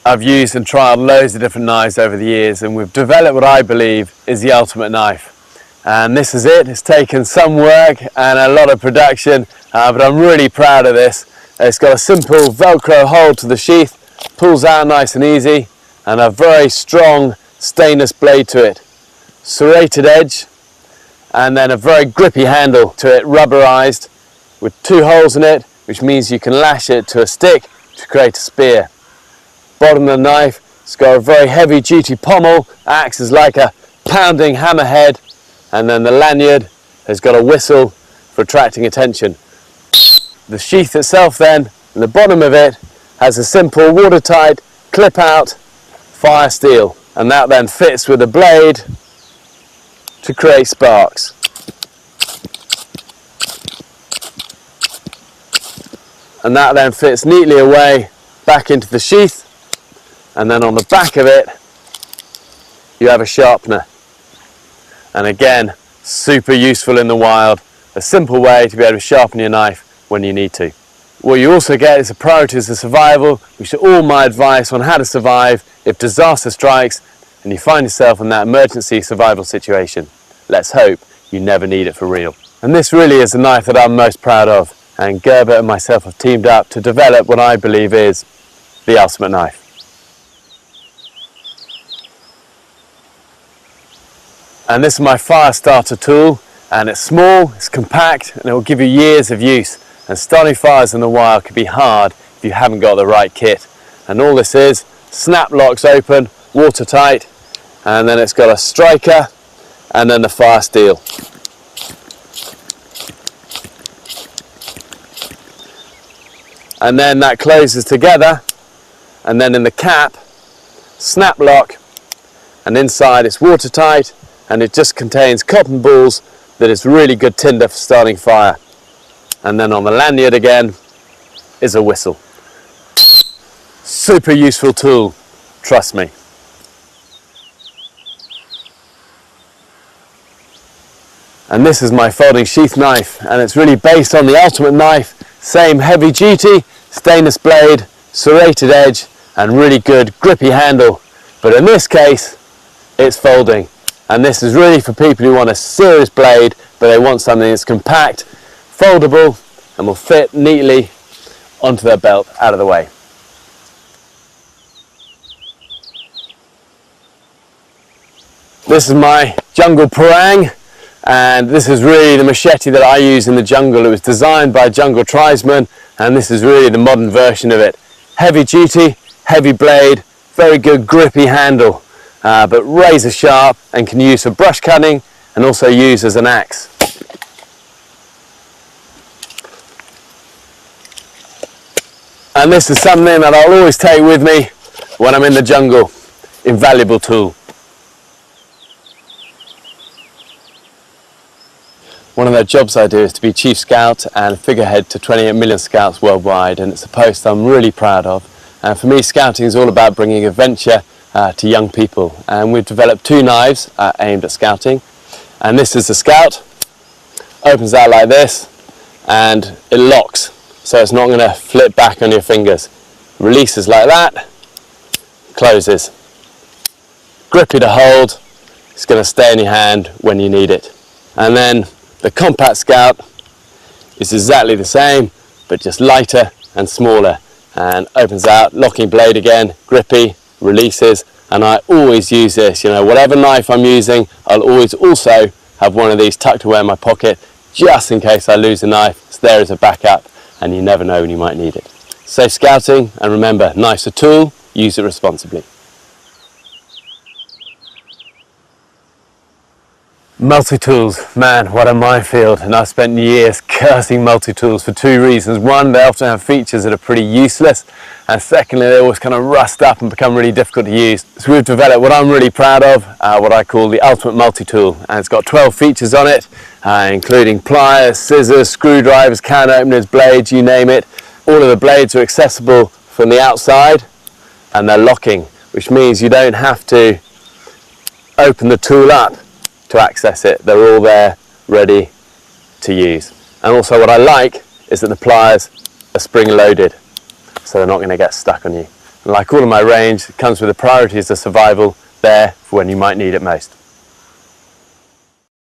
I've used and trialed loads of different knives over the years, and we've developed what I believe is the ultimate knife. And this is it. It's taken some work and a lot of production, but I'm really proud of this. It's got a simple Velcro hold to the sheath, pulls out nice and easy, and a very strong stainless blade to it. Serrated edge, and then a very grippy handle to it, rubberized, with 2 holes in it, which means you can lash it to a stick to create a spear. Bottom of the knife, it's got a very heavy duty pommel, acts as like a pounding hammerhead, and then the lanyard has got a whistle for attracting attention. The sheath itself then, in the bottom of it, has a simple watertight clip out fire steel, and that then fits with the blade to create sparks. And that then fits neatly away back into the sheath, and then on the back of it you have a sharpener. And again, super useful in the wild, a simple way to be able to sharpen your knife when you need to. What you also get is the priorities of survival, which are all my advice on how to survive if disaster strikes and you find yourself in that emergency survival situation. Let's hope you never need it for real. And this really is the knife that I'm most proud of, and Gerber and myself have teamed up to develop what I believe is the ultimate knife. And this is my fire starter tool, and it's small, it's compact, and it will give you years of use. And starting fires in the wild can be hard if you haven't got the right kit. And all this is, snap locks open, watertight, and then it's got a striker and then the fire steel. And then that closes together, and then in the cap, snap lock, and inside it's watertight, and it just contains cotton balls that is really good tinder for starting fire. And then on the lanyard again is a whistle. Super useful tool, trust me. And this is my folding sheath knife, and it's really based on the ultimate knife. Same heavy duty, stainless blade, serrated edge, and really good grippy handle. But in this case, it's folding. And this is really for people who want a serious blade, but they want something that's compact, foldable, and will fit neatly onto their belt out of the way. This is my jungle parang, and this is really the machete that I use in the jungle. It was designed by a jungle tribesman, and this is really the modern version of it. Heavy duty, heavy blade, very good grippy handle, but razor sharp and can use for brush cutting and also use as an axe. And this is something that I'll always take with me when I'm in the jungle. Invaluable tool. One of the jobs I do is to be Chief Scout and figurehead to 28 million scouts worldwide, and it's a post I'm really proud of. And for me, scouting is all about bringing adventure to young people. And we've developed 2 knives aimed at scouting. And this is the Scout. Opens out like this, and it locks, so it's not going to flip back on your fingers. Releases like that, closes. Grippy to hold, it's going to stay in your hand when you need it. And then the Compact Scout is exactly the same, but just lighter and smaller, and opens out, locking blade again, grippy, releases. And I always use this, whatever knife I'm using, I'll always also have one of these tucked away in my pocket, just in case I lose a knife. It's there as a backup, and you never know when you might need it. Safe scouting, and remember, knife's a tool, use it responsibly. Multi-tools, man, what a minefield, and I've spent years cursing multi-tools for 2 reasons. One, they often have features that are pretty useless, and secondly, they always kind of rust up and become really difficult to use. So we've developed what I'm really proud of, what I call the ultimate multi-tool, and it's got 12 features on it, including pliers, scissors, screwdrivers, can openers, blades, you name it. All of the blades are accessible from the outside, and they're locking, which means you don't have to open the tool up to access it. They're all there ready to use. And also what I like is that the pliers are spring loaded, so they're not going to get stuck on you. And like all of my range, it comes with the priorities of survival there for when you might need it most.